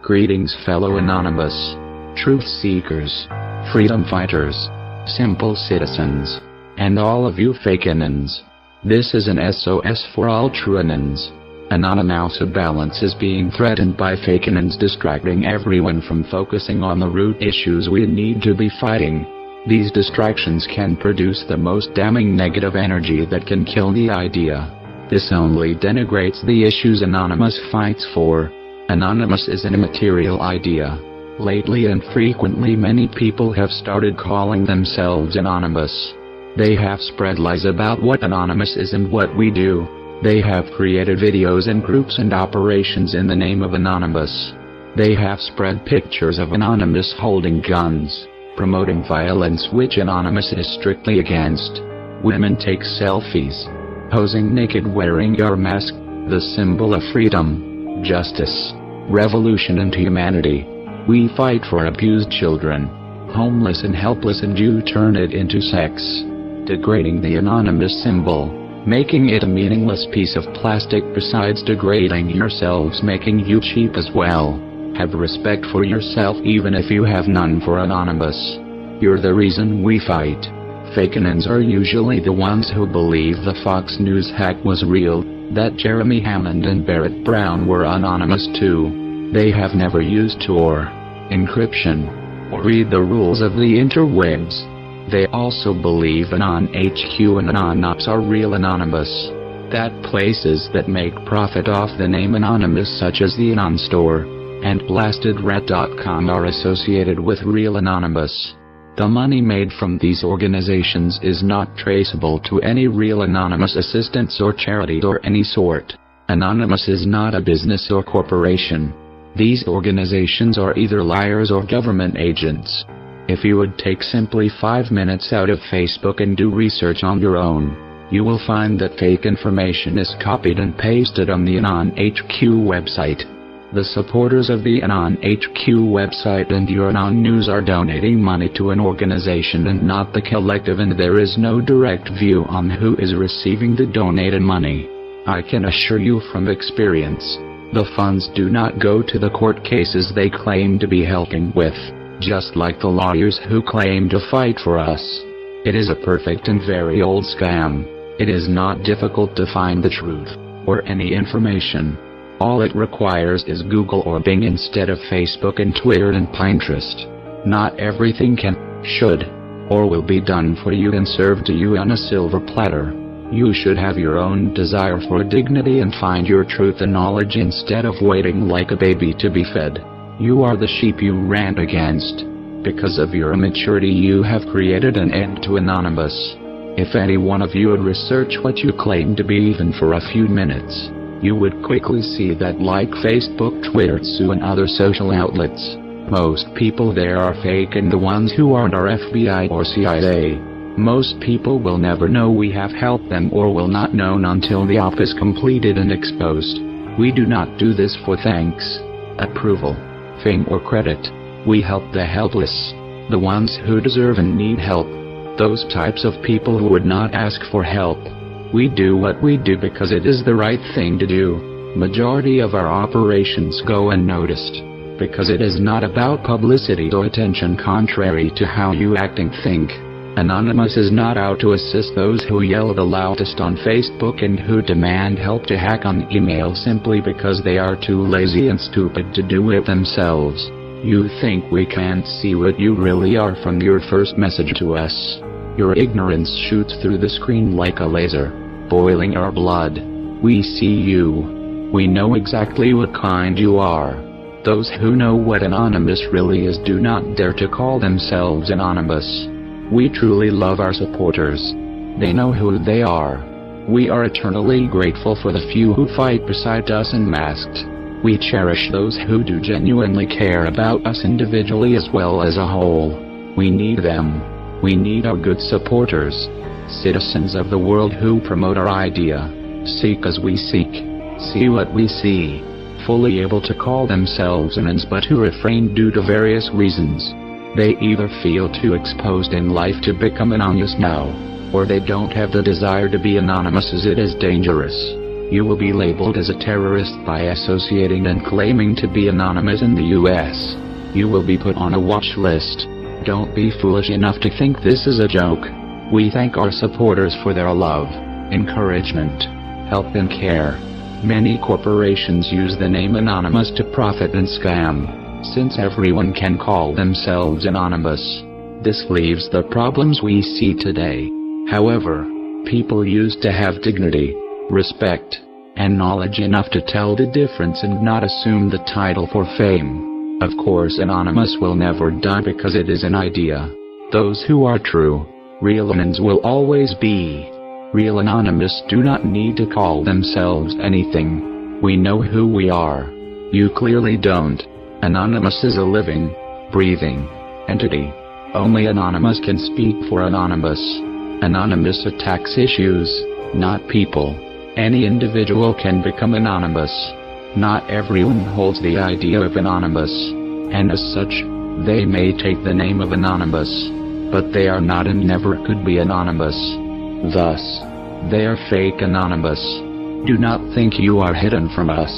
Greetings, fellow Anonymous, truth seekers, freedom fighters, simple citizens, and all of you fake-anons. This is an SOS for all true anons. Anonymous balance is being threatened by fake-anons distracting everyone from focusing on the root issues we need to be fighting. These distractions can produce the most damning negative energy that can kill the idea. This only denigrates the issues Anonymous fights for. Anonymous is an immaterial idea. Lately and frequently many people have started calling themselves Anonymous. They have spread lies about what Anonymous is and what we do. They have created videos and groups and operations in the name of Anonymous. They have spread pictures of Anonymous holding guns, promoting violence which Anonymous is strictly against. Women take selfies, posing naked wearing our mask, the symbol of freedom, justice, revolution and humanity. We fight for abused children, homeless and helpless, and you turn it into sex, degrading the Anonymous symbol, making it a meaningless piece of plastic besides degrading yourselves, making you cheap as well. Have respect for yourself even if you have none for Anonymous. You're the reason we fight. Fake-anons are usually the ones who believe the Fox News hack was real, that Jeremy Hammond and Barrett Brown were Anonymous too. They have never used Tor, encryption, or read the rules of the interwebs. They also believe AnonHQ and AnonOps are real Anonymous, that places that make profit off the name Anonymous such as the Anon Store and BlastedRat.com are associated with real Anonymous. The money made from these organizations is not traceable to any real Anonymous assistance or charity or any sort. Anonymous is not a business or corporation. These organizations are either liars or government agents. If you would take simply 5 minutes out of Facebook and do research on your own, you will find that fake information is copied and pasted on the AnonHQ website. The supporters of the AnonHQ website and your Anon News are donating money to an organization and not the collective, and there is no direct view on who is receiving the donated money. I can assure you from experience, the funds do not go to the court cases they claim to be helping with, just like the lawyers who claim to fight for us. It is a perfect and very old scam. It is not difficult to find the truth, or any information. All it requires is Google or Bing instead of Facebook and Twitter and Pinterest. Not everything can, should, or will be done for you and served to you on a silver platter. You should have your own desire for dignity and find your truth and knowledge instead of waiting like a baby to be fed. You are the sheep you rant against. Because of your immaturity you have created an end to Anonymous. If any one of you would research what you claim to be even for a few minutes, you would quickly see that, like Facebook, Twitter, and other social outlets, most people there are fake, and the ones who aren't are FBI or CIA. Most people will never know we have helped them, or will not know until the op is completed and exposed. We do not do this for thanks, approval, fame or credit. We help the helpless, the ones who deserve and need help, those types of people who would not ask for help. We do what we do because it is the right thing to do. Majority of our operations go unnoticed, because it is not about publicity or attention, contrary to how you act and think. Anonymous is not out to assist those who yell the loudest on Facebook and who demand help to hack on email simply because they are too lazy and stupid to do it themselves. You think we can't see what you really are from your first message to us. Your ignorance shoots through the screen like a laser, boiling our blood. We see you. We know exactly what kind you are. Those who know what Anonymous really is do not dare to call themselves Anonymous. We truly love our supporters. They know who they are. We are eternally grateful for the few who fight beside us unmasked. We cherish those who do genuinely care about us individually as well as a whole. We need them. We need our good supporters, citizens of the world who promote our idea, seek as we seek, see what we see, fully able to call themselves anons but who refrain due to various reasons. They either feel too exposed in life to become anonymous now, or they don't have the desire to be anonymous as it is dangerous. You will be labeled as a terrorist by associating and claiming to be anonymous in the US. You will be put on a watch list. Don't be foolish enough to think this is a joke. We thank our supporters for their love, encouragement, help and care. Many corporations use the name Anonymous to profit and scam. Since everyone can call themselves anonymous, this leaves the problems we see today. However, people used to have dignity, respect, and knowledge enough to tell the difference and not assume the title for fame. Of course, Anonymous will never die because it is an idea. Those who are true, real anons will always be. Real anonymous do not need to call themselves anything. We know who we are. You clearly don't. Anonymous is a living, breathing entity. Only Anonymous can speak for Anonymous. Anonymous attacks issues, not people. Any individual can become anonymous. Not everyone holds the idea of anonymous, and as such, they may take the name of anonymous, but they are not and never could be anonymous. Thus, they are fake anonymous. Do not think you are hidden from us.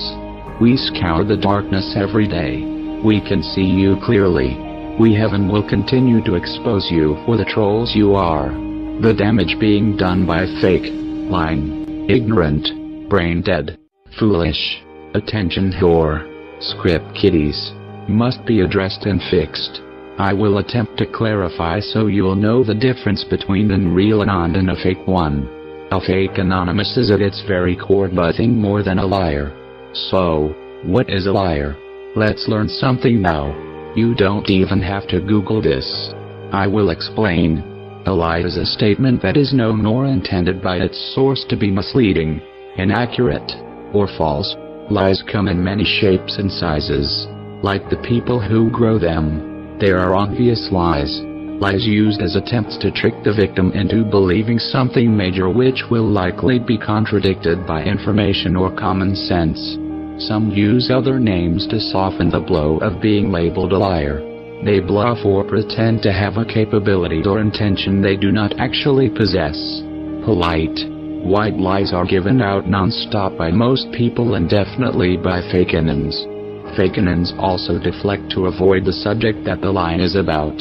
We scour the darkness every day. We can see you clearly. We have and will continue to expose you for the trolls you are. The damage being done by fake, lying, ignorant, brain dead, foolish, attention whore, script kiddies, must be addressed and fixed. I will attempt to clarify so you'll know the difference between an real anon and a fake one. A fake anonymous is at its very core nothing more than a liar. So, what is a liar? Let's learn something now. You don't even have to Google this. I will explain. A lie is a statement that is known or intended by its source to be misleading, inaccurate, or false. Lies come in many shapes and sizes. Like the people who grow them, there are obvious lies. Lies used as attempts to trick the victim into believing something major which will likely be contradicted by information or common sense. Some use other names to soften the blow of being labeled a liar. They bluff or pretend to have a capability or intention they do not actually possess. Polite, white lies are given out non-stop by most people and definitely by fake anons. Fake anons also deflect to avoid the subject that the lie is about.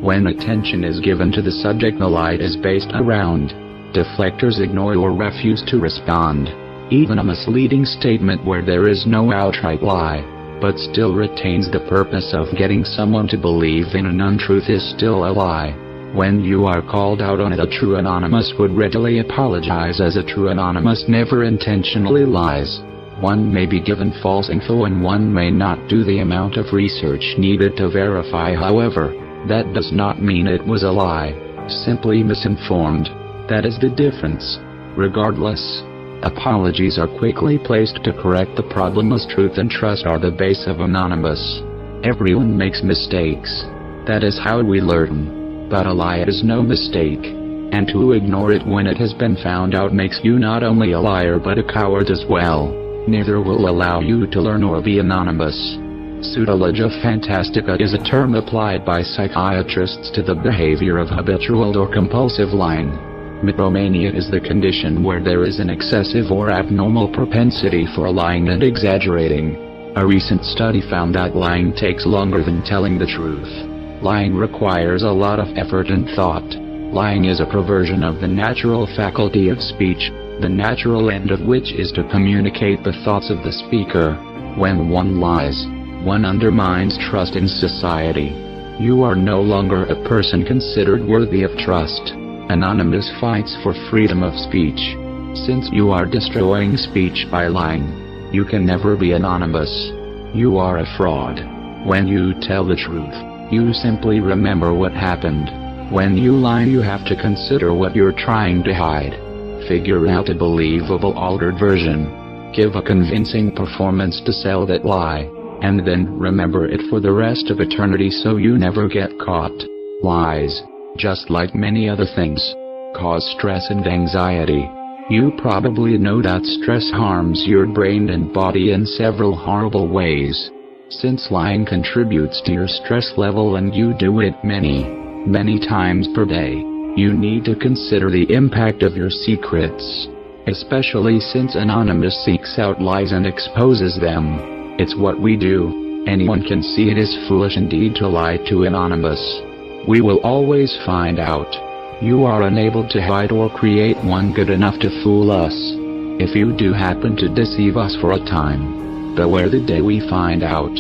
When attention is given to the subject the lie is based around, deflectors ignore or refuse to respond. Even a misleading statement where there is no outright lie, but still retains the purpose of getting someone to believe in an untruth is still a lie. When you are called out on it, a true anonymous would readily apologize, as a true anonymous never intentionally lies. One may be given false info and one may not do the amount of research needed to verify. However, that does not mean it was a lie, simply misinformed. That is the difference. Regardless, apologies are quickly placed to correct the problem, as truth and trust are the base of Anonymous. Everyone makes mistakes. That is how we learn. But a lie is no mistake. And to ignore it when it has been found out makes you not only a liar but a coward as well. Neither will allow you to learn or be anonymous. Pseudologia fantastica is a term applied by psychiatrists to the behavior of habitual or compulsive lying. Mythomania is the condition where there is an excessive or abnormal propensity for lying and exaggerating. A recent study found that lying takes longer than telling the truth. Lying requires a lot of effort and thought. Lying is a perversion of the natural faculty of speech, the natural end of which is to communicate the thoughts of the speaker. When one lies, one undermines trust in society. You are no longer a person considered worthy of trust. Anonymous fights for freedom of speech. Since you are destroying speech by lying, you can never be anonymous. You are a fraud. When you tell the truth, you simply remember what happened. When you lie, you have to consider what you're trying to hide. Figure out a believable altered version. Give a convincing performance to sell that lie, and then remember it for the rest of eternity so you never get caught. Lies, just like many other things, cause stress and anxiety. You probably know that stress harms your brain and body in several horrible ways. Since lying contributes to your stress level and you do it many times per day, you need to consider the impact of your secrets. especially since Anonymous seeks out lies and exposes them. It's what we do. Anyone can see it is foolish indeed to lie to Anonymous. We will always find out. You are unable to hide or create one good enough to fool us. If you do happen to deceive us for a time, beware the day we find out.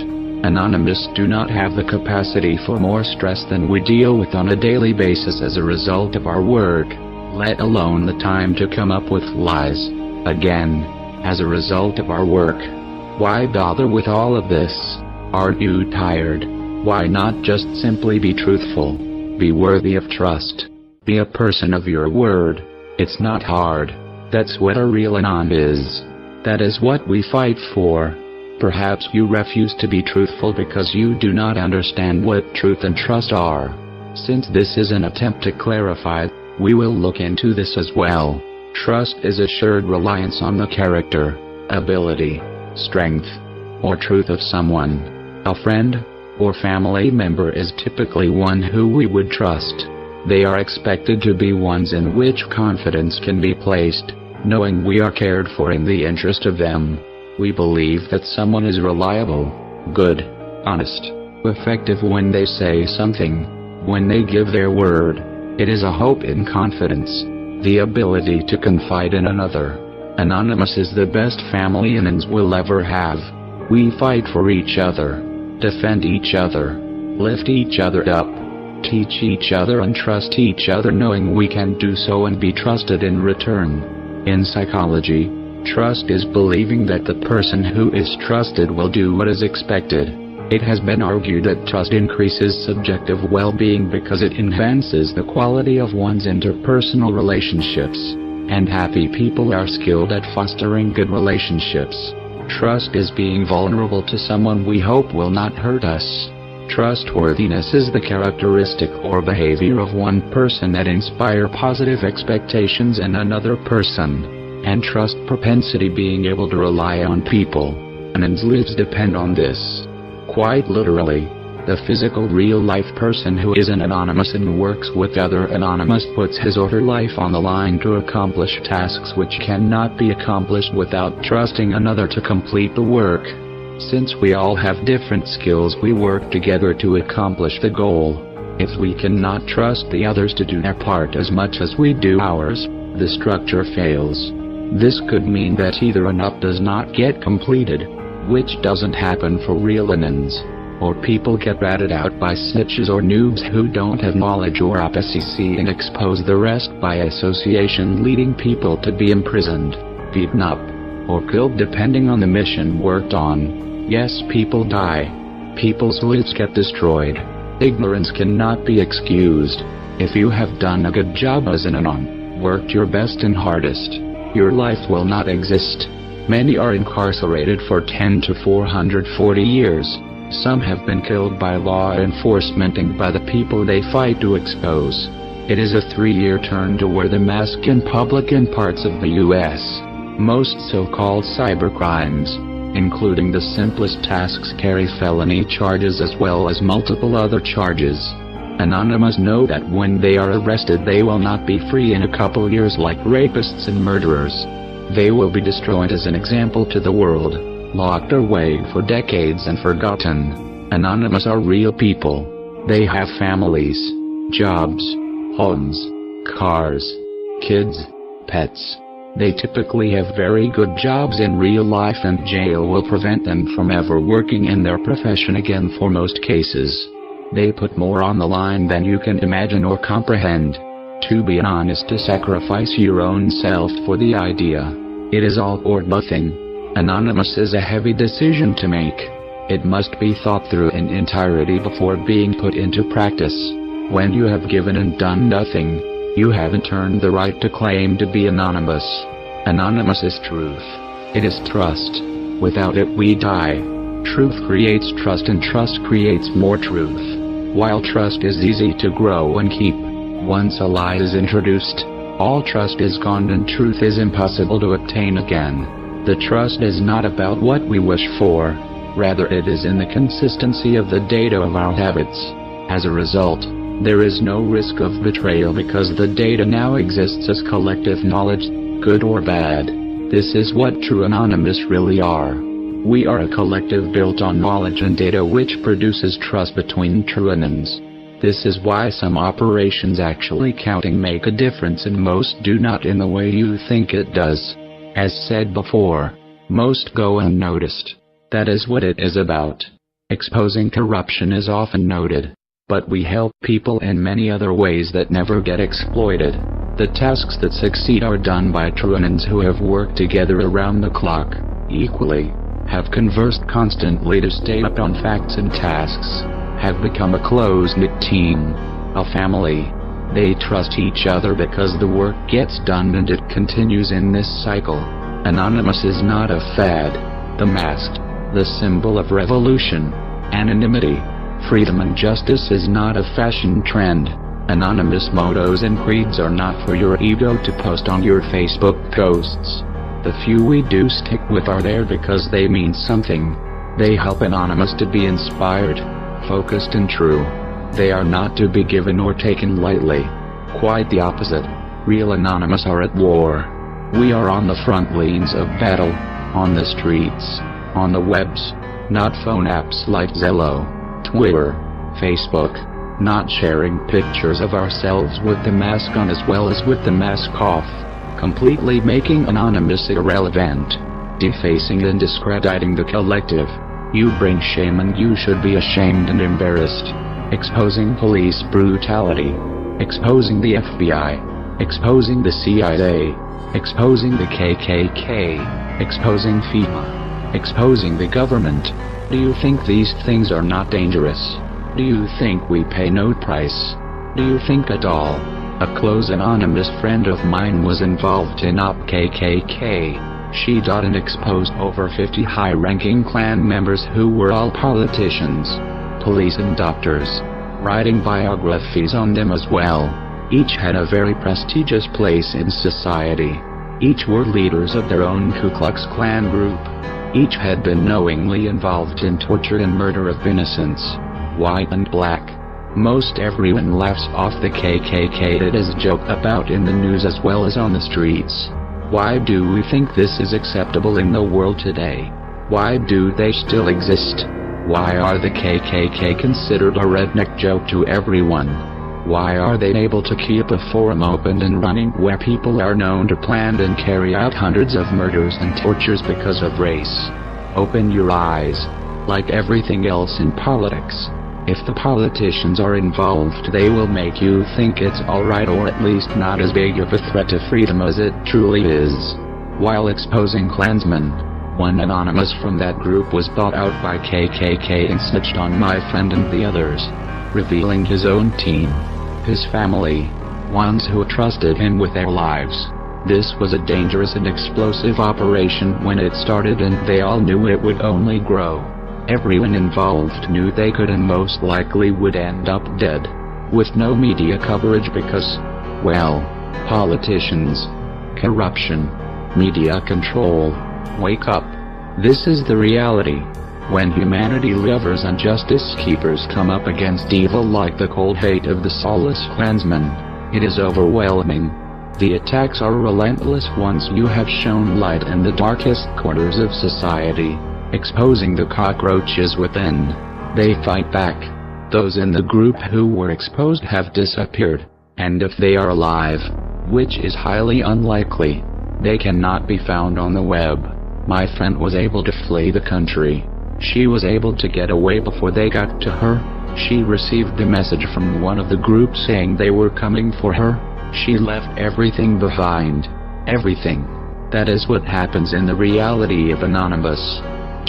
Anonymous do not have the capacity for more stress than we deal with on a daily basis as a result of our work, let alone the time to come up with lies, again, as a result of our work. Why bother with all of this? Aren't you tired? Why not just simply be truthful? Be worthy of trust. Be a person of your word. It's not hard. That's what a real Anon is. That is what we fight for. Perhaps you refuse to be truthful because you do not understand what truth and trust are. Since this is an attempt to clarify, we will look into this as well. Trust is assured reliance on the character, ability, strength, or truth of someone. A friend or family member is typically one who we would trust. They are expected to be ones in which confidence can be placed, knowing we are cared for in the interest of them. We believe that someone is reliable, good, honest, effective when they say something, when they give their word. It is a hope in confidence, the ability to confide in another. Anonymous is the best family Anons will ever have. We fight for each other, defend each other, lift each other up, teach each other and trust each other, knowing we can do so and be trusted in return. In psychology, trust is believing that the person who is trusted will do what is expected. It has been argued that trust increases subjective well-being because it enhances the quality of one's interpersonal relationships, and happy people are skilled at fostering good relationships. Trust is being vulnerable to someone we hope will not hurt us. Trustworthiness is the characteristic or behavior of one person that inspire positive expectations in another person. And trust propensity being able to rely on people. Anons lives depend on this. Quite literally, the physical real-life person who is an Anonymous and works with other Anonymous puts his or her life on the line to accomplish tasks which cannot be accomplished without trusting another to complete the work. Since we all have different skills, we work together to accomplish the goal. If we cannot trust the others to do their part as much as we do ours, the structure fails. This could mean that either enough does not get completed, which doesn't happen for real Anons, or people get ratted out by snitches or noobs who don't have knowledge or opacity and expose the rest by association, leading people to be imprisoned, beaten up, or killed depending on the mission worked on. Yes, people die. People's lives get destroyed. Ignorance cannot be excused. If you have done a good job as an Anon, worked your best and hardest, your life will not exist. Many are incarcerated for 10 to 440 years. Some have been killed by law enforcement and by the people they fight to expose. It is a 3-year turn to wear the mask in public in parts of the U.S. Most so-called cybercrimes, including the simplest tasks, carry felony charges as well as multiple other charges. Anonymous know that when they are arrested they will not be free in a couple years like rapists and murderers. They will be destroyed as an example to the world, locked away for decades and forgotten. Anonymous are real people. They have families, jobs, homes, cars, kids, pets. They typically have very good jobs in real life, and jail will prevent them from ever working in their profession again for most cases. They put more on the line than you can imagine or comprehend. To be honest, to sacrifice your own self for the idea. It is all or nothing. Anonymous is a heavy decision to make. It must be thought through in entirety before being put into practice. When you have given and done nothing, you haven't earned the right to claim to be anonymous. Anonymous is truth. It is trust. Without it we die. Truth creates trust, and trust creates more truth. While trust is easy to grow and keep, once a lie is introduced, all trust is gone and truth is impossible to obtain again. The trust is not about what we wish for, rather it is in the consistency of the data of our habits. As a result, there is no risk of betrayal because the data now exists as collective knowledge. good or bad. This is what true Anonymous really are. We are a collective built on knowledge and data which produces trust between Truanons. This is why some operations actually counting make a difference and most do not in the way you think it does. As said before, most go unnoticed. That is what it is about. Exposing corruption is often noted, but we help people in many other ways that never get exploited. The tasks that succeed are done by Truanons who have worked together around the clock, equally, have conversed constantly to stay up on facts and tasks, have become a close-knit team, a family. They trust each other because the work gets done and it continues in this cycle. Anonymous is not a fad, the mask, the symbol of revolution, anonymity, freedom and justice is not a fashion trend. Anonymous mottos and creeds are not for your ego to post on your Facebook posts. The few we do stick with are there because they mean something. They help Anonymous to be inspired, focused and true. They are not to be given or taken lightly. Quite the opposite. Real Anonymous are at war. We are on the front lines of battle, on the streets, on the webs, not phone apps like Zello, Twitter, Facebook, not sharing pictures of ourselves with the mask on as well as with the mask off. Completely making Anonymous irrelevant, defacing and discrediting the collective. You bring shame and you should be ashamed and embarrassed. Exposing police brutality, exposing the FBI, exposing the CIA, exposing the KKK, exposing FEMA, exposing the government. Do you think these things are not dangerous? Do you think we pay no price? Do you think at all? A close anonymous friend of mine was involved in Op KKK. She and exposed over 50 high-ranking Klan members who were all politicians, police and doctors, writing biographies on them as well. Each had a very prestigious place in society. Each were leaders of their own Ku Klux Klan group. Each had been knowingly involved in torture and murder of innocents, white and black. Most everyone laughs off the KKK. It is a joke about in the news as well as on the streets. Why do we think this is acceptable in the world today? Why do they still exist? Why are the KKK considered a redneck joke to everyone? Why are they able to keep a forum open and running where people are known to plan and carry out hundreds of murders and tortures because of race? Open your eyes. Like everything else in politics, if the politicians are involved, they will make you think it's alright or at least not as big of a threat to freedom as it truly is. While exposing Klansmen, one anonymous from that group was bought out by KKK and snitched on my friend and the others, revealing his own team, his family, ones who trusted him with their lives. This was a dangerous and explosive operation when it started, and they all knew it would only grow. Everyone involved knew they could and most likely would end up dead, with no media coverage because, well, politicians, corruption, media control. Wake up. This is the reality. When humanity lovers and justice keepers come up against evil like the cold hate of the soulless Klansmen, it is overwhelming. The attacks are relentless once you have shown light in the darkest corners of society, exposing the cockroaches within. They fight back. Those in the group who were exposed have disappeared, and if they are alive, which is highly unlikely, they cannot be found on the web. My friend was able to flee the country. She was able to get away before they got to her. She received the message from one of the groups saying they were coming for her. She left everything behind. Everything. That is what happens in the reality of Anonymous.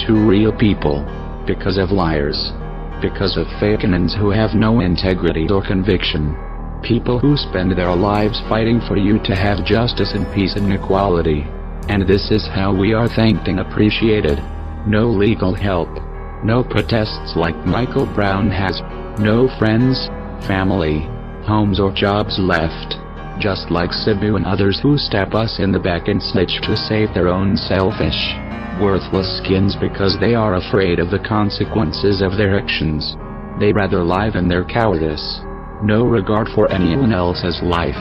To real people. Because of liars. Because of fake-anons who have no integrity or conviction. People who spend their lives fighting for you to have justice and peace and equality. And this is how we are thanked and appreciated. No legal help. No protests like Michael Brown has. No friends, family, homes or jobs left. Just like Cebu and others who stab us in the back and snitch to save their own selfish, worthless skins because they are afraid of the consequences of their actions. They rather live in their cowardice. No regard for anyone else's life.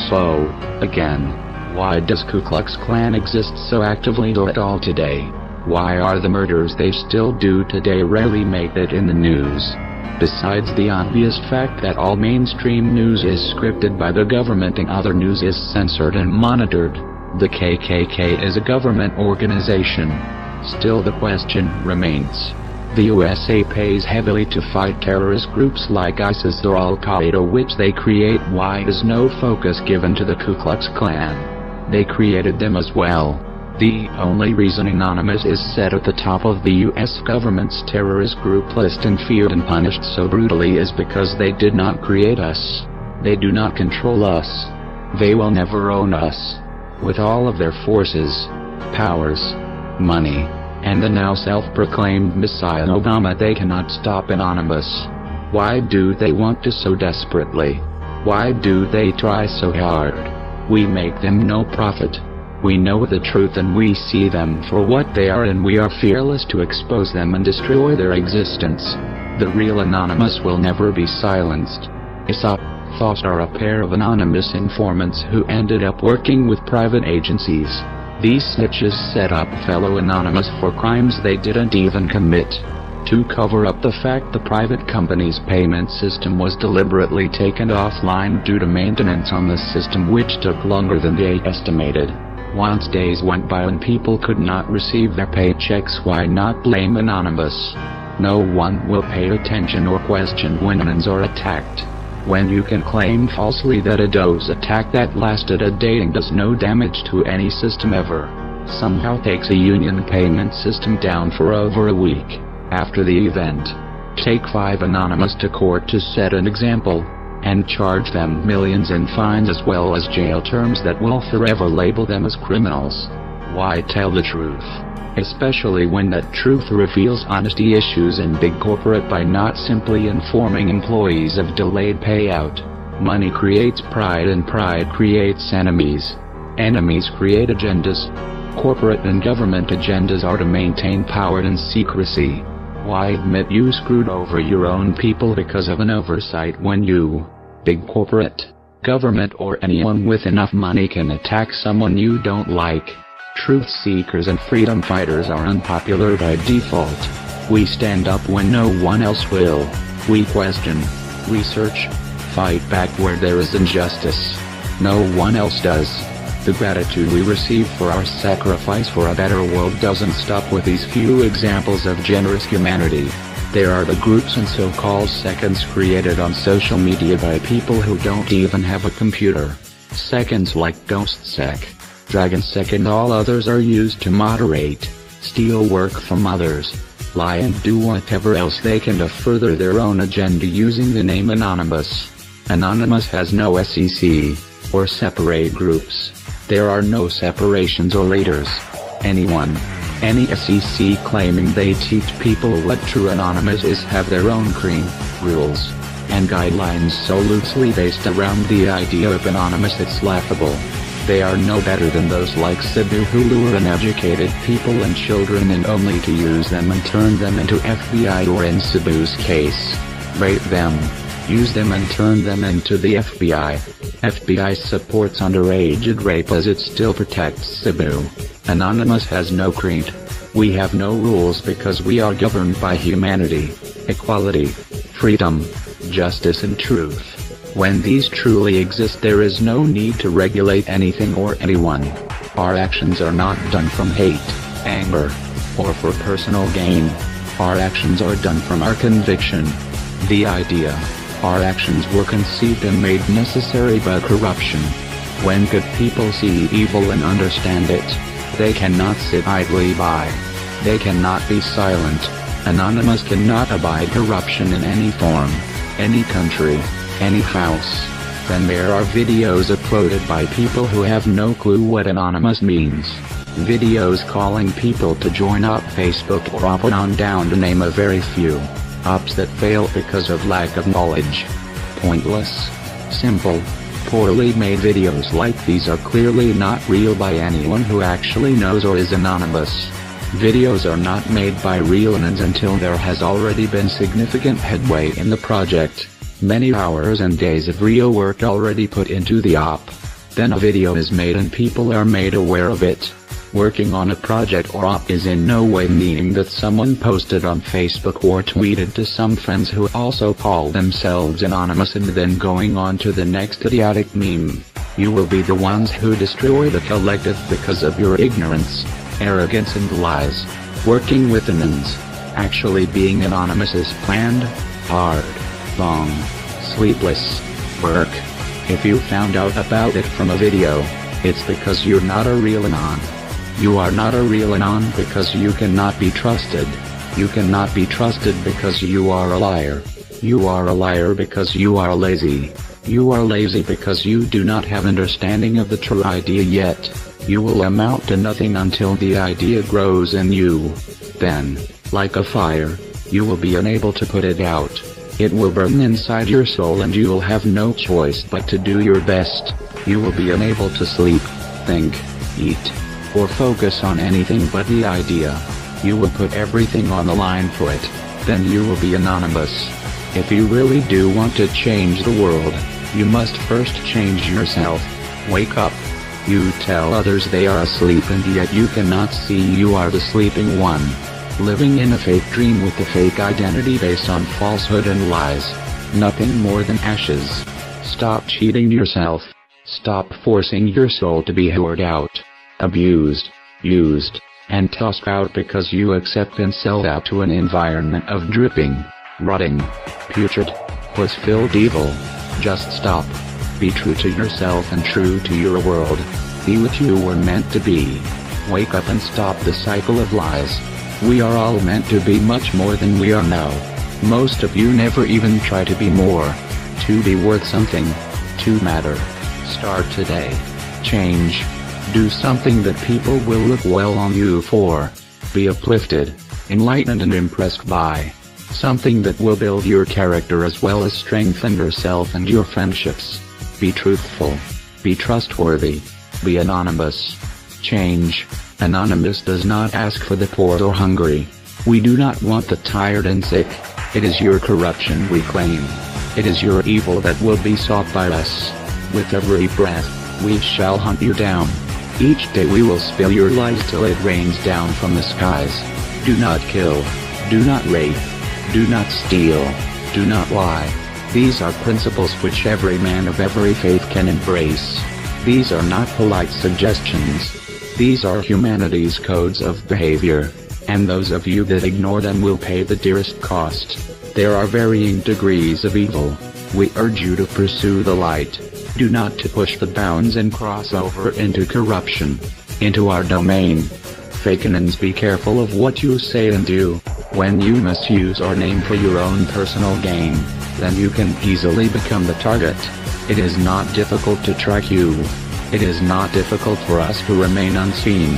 So, again, Why does Ku Klux Klan exist so actively at all today? Why are the murders they still do today rarely make it in the news? Besides the obvious fact that all mainstream news is scripted by the government and other news is censored and monitored, the KKK is a government organization. Still the question remains. The USA pays heavily to fight terrorist groups like ISIS or Al-Qaeda which they create. Why is no focus given to the Ku Klux Klan? They created them as well. The only reason Anonymous is set at the top of the US government's terrorist group list and feared and punished so brutally is because they did not create us. They do not control us. They will never own us. With all of their forces, powers, money, and the now self-proclaimed Messiah Obama, they cannot stop Anonymous. Why do they want to so desperately? Why do they try so hard? We make them no profit. We know the truth and we see them for what they are, and we are fearless to expose them and destroy their existence. The real Anonymous will never be silenced. Aesop, Thoth are a pair of anonymous informants who ended up working with private agencies. These snitches set up fellow Anonymous for crimes they didn't even commit. To cover up the fact the private company's payment system was deliberately taken offline due to maintenance on the system which took longer than they estimated. Once days went by and people could not receive their paychecks, why not blame Anonymous? No one will pay attention or question when anons are attacked. When you can claim falsely that a DOS attack that lasted a day and does no damage to any system ever, somehow takes a union payment system down for over a week after the event. Take 5 Anonymous to court to set an example, and charge them millions in fines as well as jail terms that will forever label them as criminals. Why tell the truth? Especially when that truth reveals honesty issues in big corporate by not simply informing employees of delayed payout. Money creates pride and pride creates enemies. Enemies create agendas. Corporate and government agendas are to maintain power and secrecy. Why admit you screwed over your own people because of an oversight when you, big corporate, government or anyone with enough money can attack someone you don't like? Truth seekers and freedom fighters are unpopular by default. We stand up when no one else will. We question, research, fight back where there is injustice. No one else does. The gratitude we receive for our sacrifice for a better world doesn't stop with these few examples of generous humanity. There are the groups and so-called seconds created on social media by people who don't even have a computer. Seconds like GhostSec, DragonSec and all others are used to moderate, steal work from others, lie and do whatever else they can to further their own agenda using the name Anonymous. Anonymous has no SEC, or separate groups. There are no separations or leaders. Anyone, any SEC claiming they teach people what true Anonymous is have their own cream, rules, and guidelines so loosely based around the idea of Anonymous it's laughable. They are no better than those like Cebu who lure uneducated people and children in only to use them and turn them into FBI, or in Cebu's case, rape them, use them and turn them into the FBI. FBI supports underage rape as it still protects Cebu. Anonymous has no creed. We have no rules because we are governed by humanity, equality, freedom, justice and truth. When these truly exist, there is no need to regulate anything or anyone. Our actions are not done from hate, anger, or for personal gain. Our actions are done from our conviction. The idea. Our actions were conceived and made necessary by corruption. When good people see evil and understand it, they cannot sit idly by. They cannot be silent. Anonymous cannot abide corruption in any form, any country, any house. Then there are videos uploaded by people who have no clue what Anonymous means. Videos calling people to join up Facebook or up on down to name a very few. Ops that fail because of lack of knowledge. Pointless, simple, poorly made videos like these are clearly not real by anyone who actually knows or is Anonymous. Videos are not made by real anons until there has already been significant headway in the project. Many hours and days of real work already put into the op. Then a video is made and people are made aware of it. Working on a project or op is in no way meaning that someone posted on Facebook or tweeted to some friends who also call themselves anonymous and then going on to the next idiotic meme. You will be the ones who destroy the collective because of your ignorance, arrogance and lies. Working with anons. Actually being anonymous is planned, hard, long, sleepless work. If you found out about it from a video, it's because you're not a real anon. You are not a real anon because you cannot be trusted. You cannot be trusted because you are a liar. You are a liar because you are lazy. You are lazy because you do not have understanding of the true idea yet. You will amount to nothing until the idea grows in you. Then, like a fire, you will be unable to put it out. It will burn inside your soul and you will have no choice but to do your best. You will be unable to sleep, think, eat, or focus on anything but the idea. You will put everything on the line for it. Then you will be anonymous. If you really do want to change the world, you must first change yourself. Wake up. You tell others they are asleep and yet you cannot see you are the sleeping one. Living in a fake dream with a fake identity based on falsehood and lies. Nothing more than ashes. Stop cheating yourself. Stop forcing your soul to be hoarded out, abused, used, and tossed out because you accept and sell out to an environment of dripping, rotting, putrid, puss-filled evil. Just stop. Be true to yourself and true to your world. Be what you were meant to be. Wake up and stop the cycle of lies. We are all meant to be much more than we are now. Most of you never even try to be more. To be worth something. To matter. Start today. Change. Do something that people will look well on you for. Be uplifted, enlightened and impressed by. Something that will build your character as well as strengthen yourself and your friendships. Be truthful. Be trustworthy. Be anonymous. Change. Anonymous does not ask for the poor or hungry. We do not want the tired and sick. It is your corruption we claim. It is your evil that will be sought by us. With every breath, we shall hunt you down. Each day we will spill your lies till it rains down from the skies. Do not kill. Do not rape. Do not steal. Do not lie. These are principles which every man of every faith can embrace. These are not polite suggestions. These are humanity's codes of behavior, and those of you that ignore them will pay the dearest cost. There are varying degrees of evil. We urge you to pursue the light. Do not to push the bounds and cross over into corruption, into our domain. Fakenans, be careful of what you say and do. When you misuse our name for your own personal gain, then you can easily become the target. It is not difficult to track you. It is not difficult for us to remain unseen.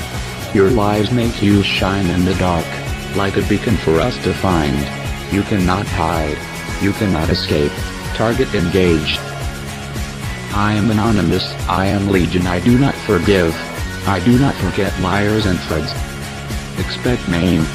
Your lives make you shine in the dark, like a beacon for us to find. You cannot hide. You cannot escape. Target engaged. I am anonymous, I am legion, I do not forgive. I do not forget liars and frauds. Expect maim.